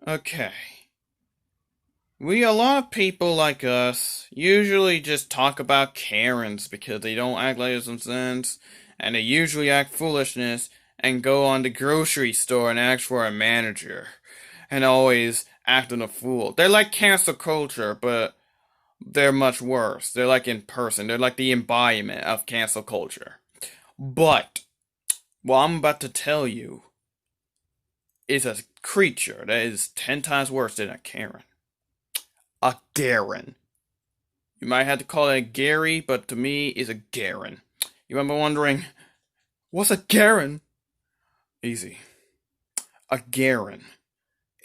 Okay. A lot of people like us usually just talk about Karens because they don't act like some sense, and they usually act foolishness and go on the grocery store and ask for a manager, and always acting a fool. They're like cancel culture, but they're much worse. They're like in person. They're like the embodiment of cancel culture. But what I'm about to tell you is a creature that is 10 times worse than a Karen. A Garen. You might have to call it a Gary, but to me, it's a Garen. You might be wondering, what's a Garen? Easy. A Garen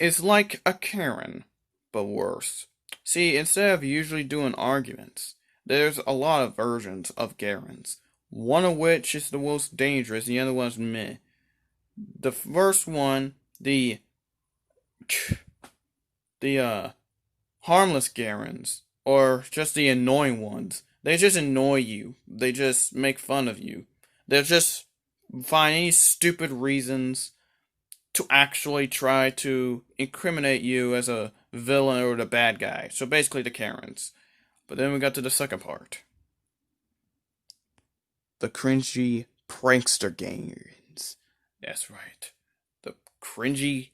is like a Karen, but worse. See, instead of usually doing arguments, there's a lot of versions of Garens. One of which is the most dangerous, the other one's meh. The first one, the harmless Garens, or just the annoying ones. They just annoy you. They just make fun of you. They'll just find any stupid reasons to actually try to incriminate you as a villain or the bad guy. So basically the Karens. But then we got to the second part. The cringy prankster Garens. That's right. The cringy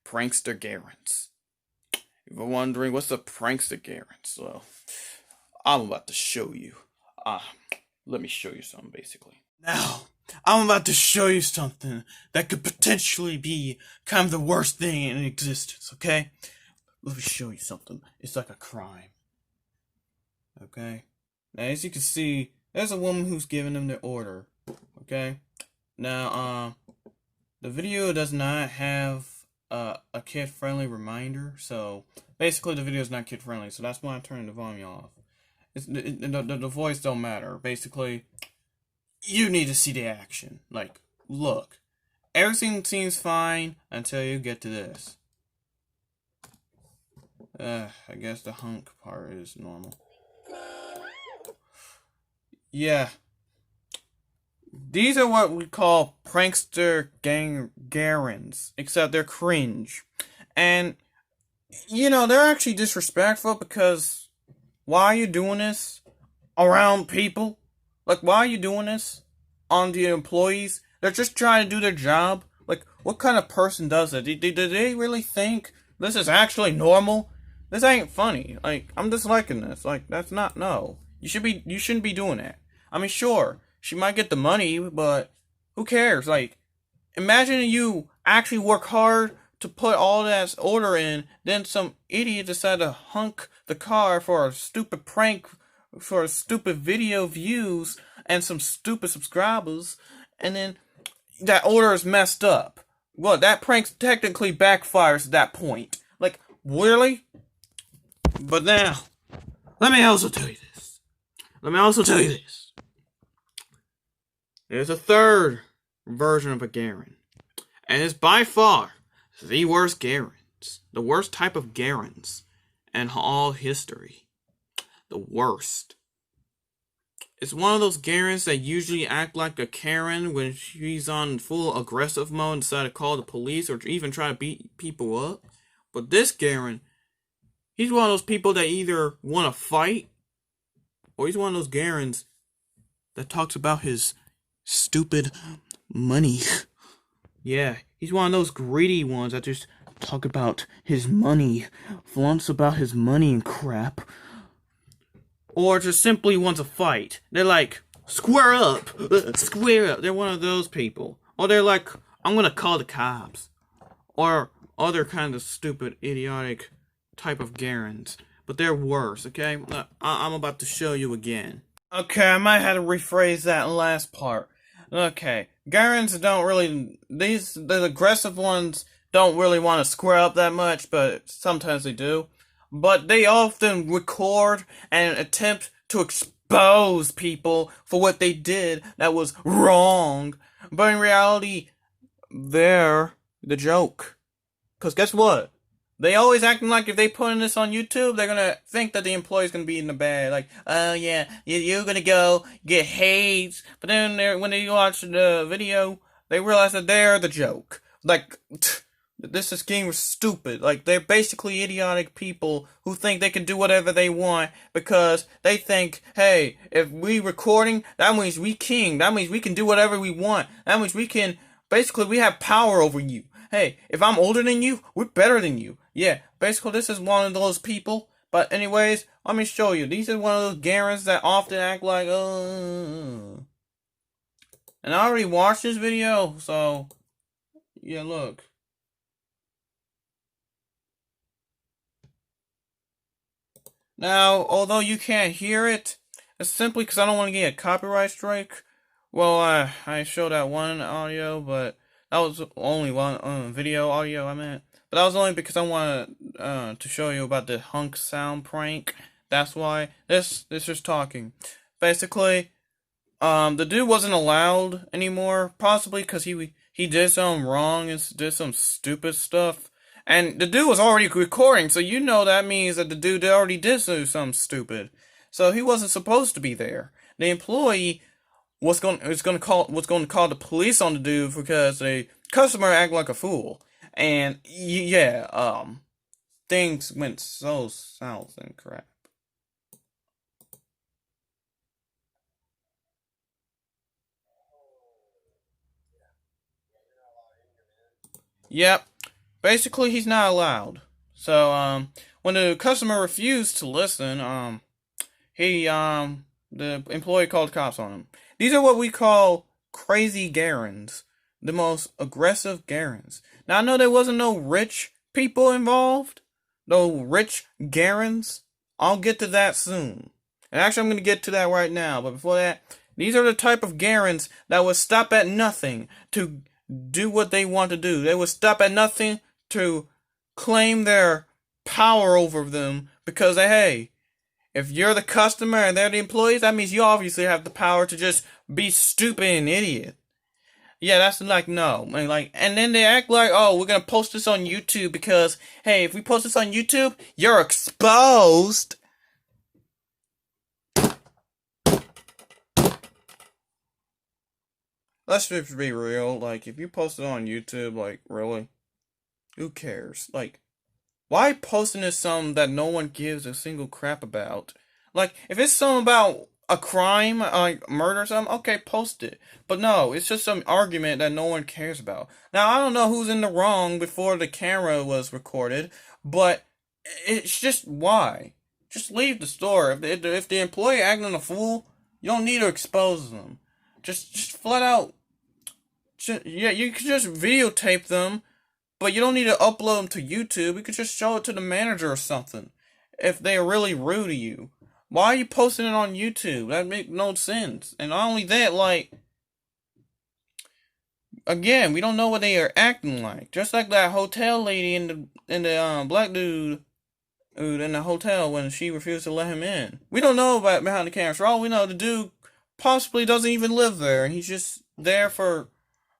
prankster Garens. If you're wondering what's a prankster Garens, well, I'm about to show you. Let me show you something basically. Now, I'm about to show you something that could potentially be kind of the worst thing in existence, okay? Let me show you something. It's like a crime. Okay? Now, as you can see, there's a woman who's giving them their order. Okay? Now, the video does not have a kid-friendly reminder, so basically the video is not kid-friendly, so that's why I'm turning the volume off. The voice don't matter. Basically, you need to see the action. Like, look. Everything seems fine until you get to this. I guess the hunk part is normal. Yeah. These are what we call prankster Garens, except they're cringe. And, you know, they're actually disrespectful because why are you doing this around people? Like, why are you doing this on the employees? They're just trying to do their job. Like, what kind of person does that? Do they really think this is actually normal? This ain't funny. Like, I'm disliking this. Like, that's not, no. You shouldn't be doing that. I mean, sure, she might get the money, but who cares? Like, imagine you actually work hard to put all that order in, then some idiot decide to hunk the car for a stupid prank, for a stupid video views, and some stupid subscribers, and then that order is messed up. Well, that prank technically backfires at that point. Like, really? But now, let me also tell you this. There's a third version of a Garen. And it's by far the worst Garens. The worst type of Garens in all history. The worst. It's one of those Garens that usually act like a Karen when she's on full aggressive mode and decide to call the police or even try to beat people up. But this Garen, he's one of those people that either want to fight, or he's one of those Garens that talks about his stupid money. Yeah, he's one of those greedy ones that just talk about his money, flaunts about his money and crap. Or just simply wants a fight. They're like, square up, square up. They're one of those people. Or they're like, I'm gonna call the cops. Or other kind of stupid, idiotic type of Garens. But they're worse, okay? I'm about to show you again. Okay, I might have to rephrase that last part. Okay, Garens don't really, the aggressive ones don't really want to square up that much, but sometimes they do. But they often record and attempt to expose people for what they did that was wrong. But in reality, they're the joke. Because guess what? They always acting like if they put this on YouTube, they're gonna think that the employee's gonna be in the bad. Like, oh yeah, you're gonna go get hate. But then when they watch the video, they realize that they're the joke. Like, This game was stupid. Like, they're basically idiotic people who think they can do whatever they want because they think, hey, if we recording, that means we king. That means we can do whatever we want. That means we can, basically, we have power over you. Hey, if I'm older than you, we're better than you. Yeah, basically, this is one of those people. But anyways, let me show you. These are one of those Garens that often act like, And I already watched this video, so, yeah, look. Now, although you can't hear it, it's simply because I don't want to get a copyright strike. Well, I showed that one audio, but that was only one video audio I meant. But that was only because I wanted to show you about the hunk sound prank. That's why this is talking. Basically, the dude wasn't allowed anymore, possibly because he did something wrong and did some stupid stuff. And the dude was already recording, so you know that means that the dude already did do something stupid. So he wasn't supposed to be there. The employee was going to call the police on the dude because the customer acted like a fool. And yeah, things went so south and crap. Yep. Basically, he's not allowed. So, when the customer refused to listen, the employee called cops on him. These are what we call crazy Garens. The most aggressive Garens. Now, I know there wasn't no rich people involved. No rich Garens. I'll get to that soon. And actually, I'm going to get to that right now. But before that, these are the type of Garens that would stop at nothing to do what they want to do. They would stop at nothing to claim their power over them because, hey, if you're the customer and they're the employees, that means you obviously have the power to just be stupid and idiot. Yeah, that's like, no. And then they act like, oh, we're gonna post this on YouTube because, hey, if we post this on YouTube, you're exposed. Let's just be real. Like, if you post it on YouTube, like, really? Who cares? Like, why posting is something that no one gives a single crap about? Like, if it's something about a crime, like murder or something, okay, post it. But no, it's just some argument that no one cares about. Now, I don't know who's in the wrong before the camera was recorded, but it's just why? Just leave the store. If the employee acting a fool, you don't need to expose them. Just flat out. Yeah, you can just videotape them, but you don't need to upload them to YouTube. You could just show it to the manager or something. If they're really rude to you. Why are you posting it on YouTube? That makes no sense. And not only that, like, again, we don't know what they are acting like. Just like that hotel lady and the black dude in the hotel when she refused to let him in. We don't know about behind the cameras. For all we know, the dude possibly doesn't even live there, and he's just there for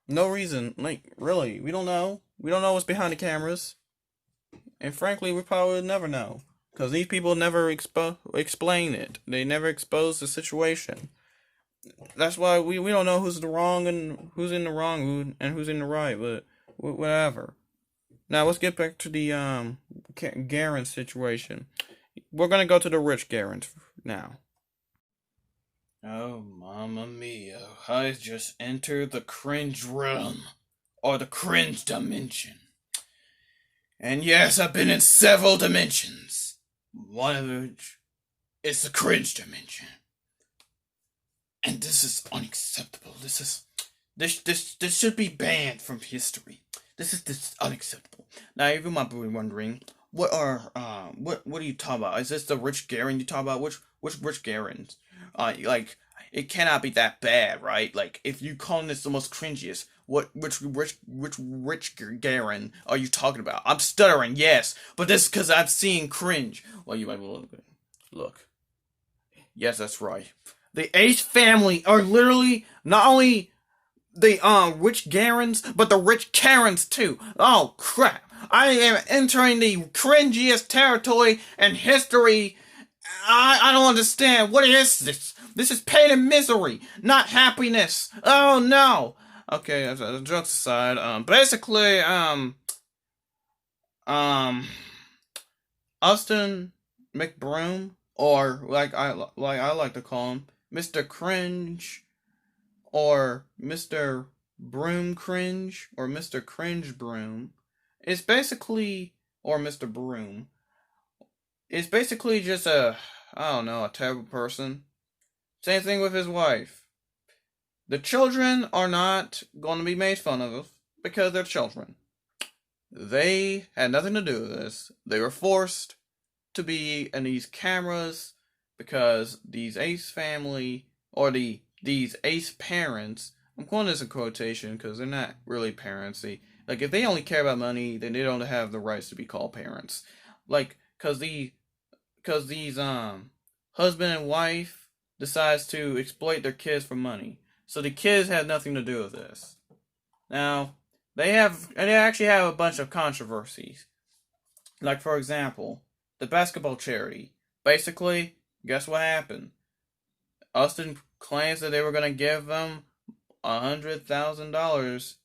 no reason. Like, really, we don't know. We don't know what's behind the cameras. And frankly, we probably would never know. Because these people never explain it. They never expose the situation. That's why we don't know who's the wrong and who's in the wrong and who's in the right, but whatever. Now, let's get back to the Garens situation. We're going to go to the rich Garens now. Oh, mamma mia. I just entered the cringe realm. Or the cringe dimension. And yes, I've been in several dimensions. One of which is the cringe dimension. And this is unacceptable. This should be banned from history. This is unacceptable. Now, you might be wondering, what are you talking about? Is this the rich Garen you talk about? Which rich Garens? Like, it cannot be that bad, right? Like, if you calling this the most cringiest, which rich Garen are you talking about? I'm stuttering, yes, but this is because I've seen cringe. Well, you might look. Yes, that's right. The Ace family are literally not only the rich Garens, but the rich Karens too. Oh crap! I am entering the cringiest territory in history. I don't understand. What is this? This is pain and misery, not happiness. Oh no. Okay, jokes aside, basically, Um, Austin McBroom, or like I like to call him, Mr. Cringe, or Mr. Broom Cringe, or Mr. Cringe Broom, is basically, or Mr. Broom, is basically just I don't know, a terrible person. Same thing with his wife. The children are not going to be made fun of because they're children. They had nothing to do with this. They were forced to be in these cameras because these Ace family, or these Ace parents, I'm calling this a quotation because they're not really parents. Like, if they only care about money, then they don't have the rights to be called parents. Like, cause these husband and wife decides to exploit their kids for money. So the kids had nothing to do with this. Now, they actually have a bunch of controversies. Like, for example, the basketball charity. Basically, guess what happened? Austin claims that they were going to give them $100,000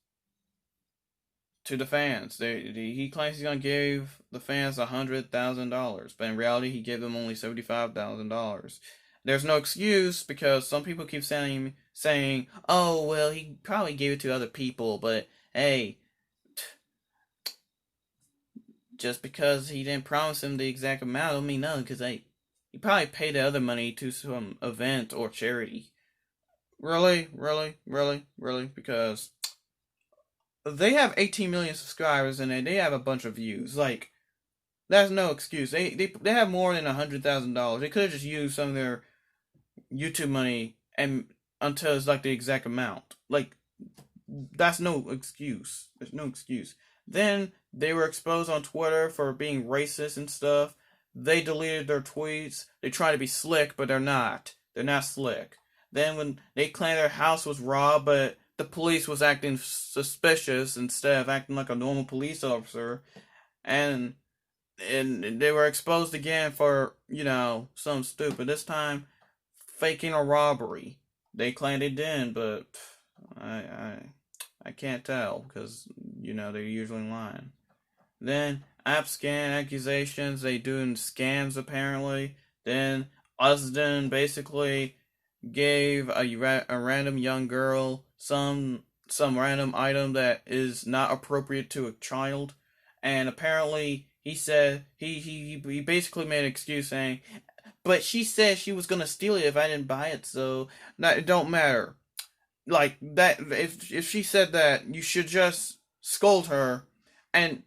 to the fans. He claims he's going to give the fans $100,000, but in reality, he gave them only $75,000. There's no excuse because some people keep saying, oh, well, he probably gave it to other people, but hey, just because he didn't promise him the exact amount don't mean nothing, because he probably paid the other money to some event or charity. Really? Because they have 18 million subscribers and they have a bunch of views. Like, that's no excuse. They have more than $100,000. They could have just used some of their YouTube money and until it's like the exact amount. Like, that's no excuse. There's no excuse. Then they were exposed on Twitter for being racist and stuff. They deleted their tweets. They try to be slick, but they're not. They're not slick. Then when they claimed their house was robbed, but the police was acting suspicious instead of acting like a normal police officer, and they were exposed again for, something stupid. This time, faking a robbery. They claimed they didn't, but I can't tell because they're usually lying. Then app scam accusations. They doing scams apparently. Then Usden basically gave a random young girl some random item that is not appropriate to a child, and apparently he said he basically made an excuse saying, but she said she was gonna steal it if I didn't buy it, so it don't matter. Like that, if she said that, you should just scold her and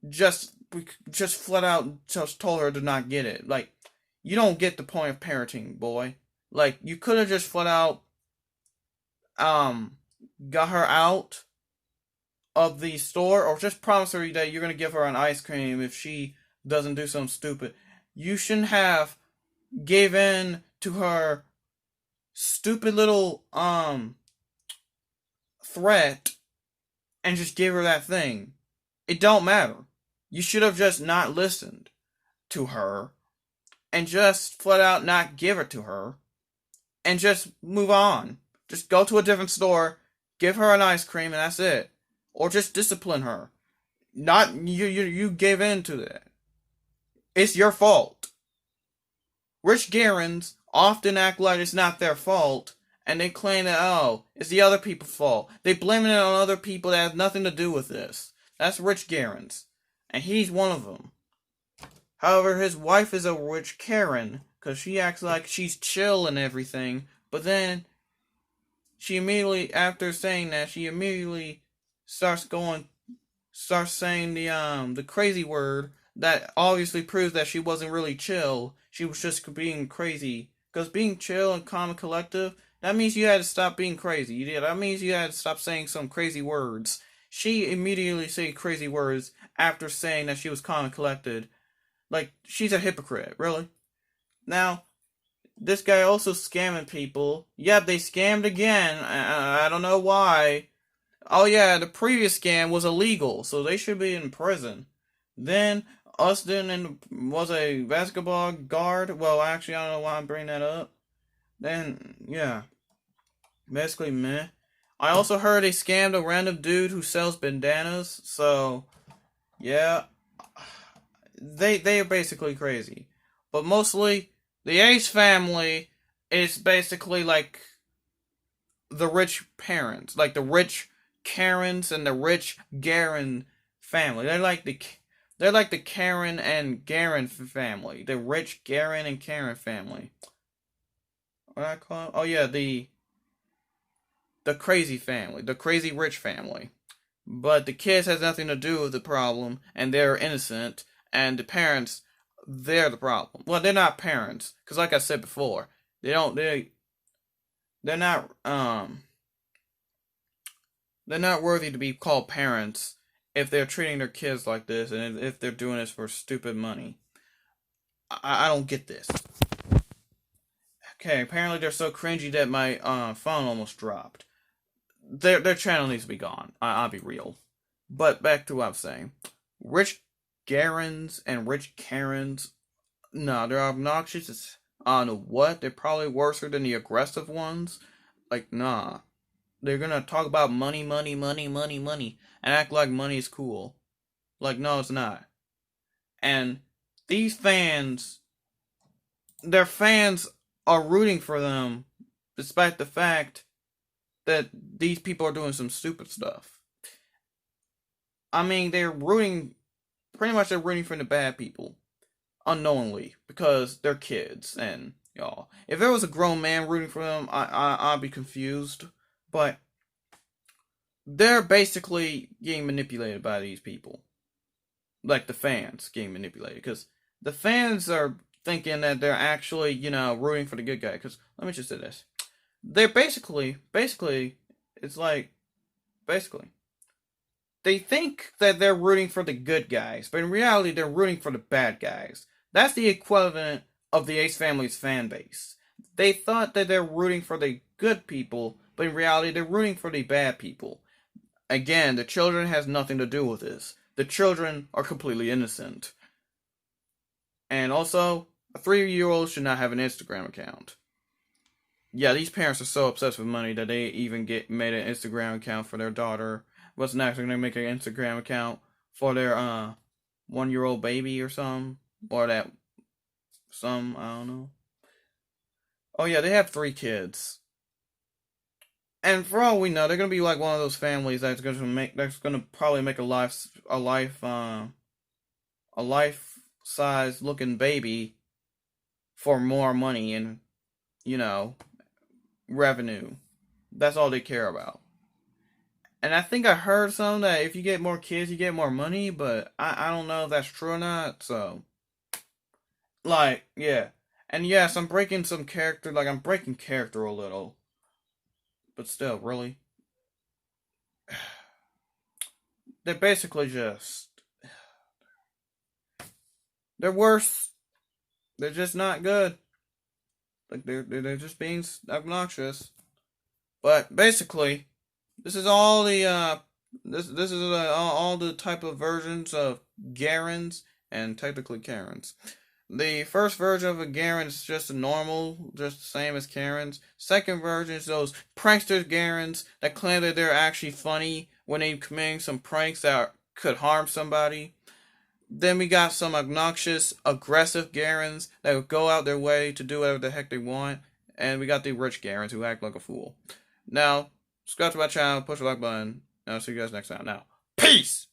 just flat out just told her to not get it. Like, you don't get the point of parenting, boy. Like, you could have just flat out got her out of the store, or just promise her that you're gonna give her an ice cream if she doesn't do something stupid. You shouldn't have gave in to her stupid little threat and just give her that thing. It don't matter. You should have just not listened to her and just flat out not give it to her and just move on. Just go to a different store, give her an ice cream, and that's it. Or just discipline her. Not you gave in to that. It's your fault. Rich Garens often act like it's not their fault, and they claim that, oh, it's the other people's fault. They blame it on other people that have nothing to do with this. That's Rich Garens, and he's one of them. However, his wife is a rich Karen, because she acts like she's chill and everything, but then she immediately, after saying that, she immediately starts saying the crazy word that obviously proves that she wasn't really chill. She was just being crazy. Because being chill and calm and collective, that means you had to stop being crazy. That means you had to stop saying some crazy words. She immediately said crazy words after saying that she was calm and collected. Like, she's a hypocrite, really. Now, this guy also scamming people. Yep, they scammed again. I don't know why. Oh yeah, the previous scam was illegal, so they should be in prison. Then Austin was a basketball guard. Well, actually, I don't know why I'm bringing that up. Then, yeah. Basically, meh. I also heard they scammed a random dude who sells bandanas, so, yeah. they are basically crazy. But mostly the Ace family is basically like the rich parents, like the rich Karens and the rich Garen family. They're like the Karen and Garen family, the rich Garen and Karen family. What I call it? Oh yeah, the crazy family, the crazy rich family. But the kids has nothing to do with the problem, and they're innocent, and the parents, they're the problem. Well, they're not parents, because like I said before, they don't they're not they're not worthy to be called parents if they're treating their kids like this and if they're doing this for stupid money. I don't get this. Okay, apparently they're so cringy that my phone almost dropped. Their channel needs to be gone. I'll be real. But back to what I was saying. Rich Garens and rich Karens, no, they're obnoxious as I don't know what. They're probably worse than the aggressive ones. Like, nah. They're gonna talk about money, money, money, money, money, and act like money is cool. Like, no, it's not. And these fans, their fans are rooting for them, despite the fact that these people are doing some stupid stuff. I mean, they're rooting for the bad people, unknowingly, because they're kids, and y'all. If there was a grown man rooting for them, I'd be confused. But they're basically getting manipulated by these people. Like the fans getting manipulated. Because the fans are thinking that they're actually, rooting for the good guy. Because, let me just say this. They're basically, it's like, basically, they think that they're rooting for the good guys, but in reality, they're rooting for the bad guys. That's the equivalent of the Ace family's fan base. They thought that they're rooting for the good people, but in reality, they're rooting for the bad people. Again, the children has nothing to do with this. The children are completely innocent. And also, a 3-year-old should not have an Instagram account. Yeah, these parents are so obsessed with money that they even made an Instagram account for their daughter. What's next? They're gonna make an Instagram account for their 1-year-old baby or something, or that some I don't know. Oh yeah, they have 3 kids, and for all we know, they're gonna be like one of those families that's gonna probably make a life size looking baby for more money and you know revenue. That's all they care about. And I think I heard some that if you get more kids, you get more money, but I don't know if that's true or not. So, like, yeah. And yes, I'm breaking character a little. But still, really. They're basically just. They're worse. They're just not good. Like, they're just being obnoxious. But basically, this is all the this is all the type of versions of Garens and technically Karens. The first version of a Garen is just a normal, just the same as Karens. Second version is those prankster Garens that claim that they're actually funny when they're committing some pranks that could harm somebody. Then we got some obnoxious, aggressive Garens that would go out their way to do whatever the heck they want. And we got the rich Garens who act like a fool. Now, subscribe to my channel, push the like button, and I'll see you guys next time. Now, peace!